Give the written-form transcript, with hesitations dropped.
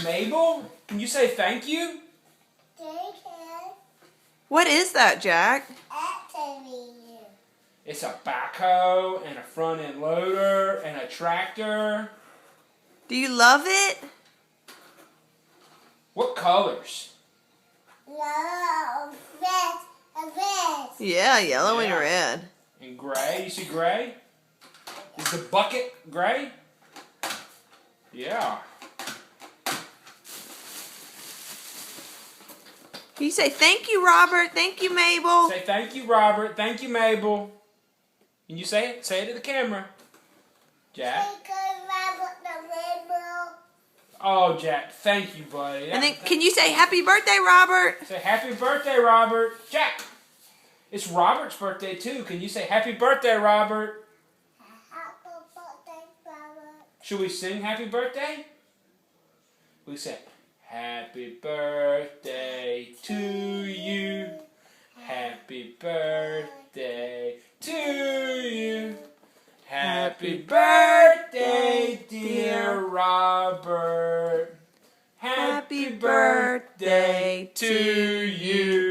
Mabel, can you say thank you? Thank you. What is that, Jack? It's a backhoe and a front end loader and a tractor. Do you love it? What colors? Yellow, red. Yeah, yellow and Yeah. red. And gray. You see gray? Is the bucket gray? Yeah. Can you say thank you, Robert? Thank you, Mabel? Say thank you, Robert. Thank you, Mabel. Can you say it? Say it to the camera. Jack. Thank you, Robert the Rainbow. Oh, Jack. Thank you, buddy. And then can you say happy birthday, Robert? Say happy birthday, Robert. Jack. It's Robert's birthday, too. Can you say happy birthday, Robert? Happy birthday, Robert. Should we sing happy birthday? We say happy birthday to you. Happy birthday to you. Happy birthday, dear Robert. Happy birthday to you.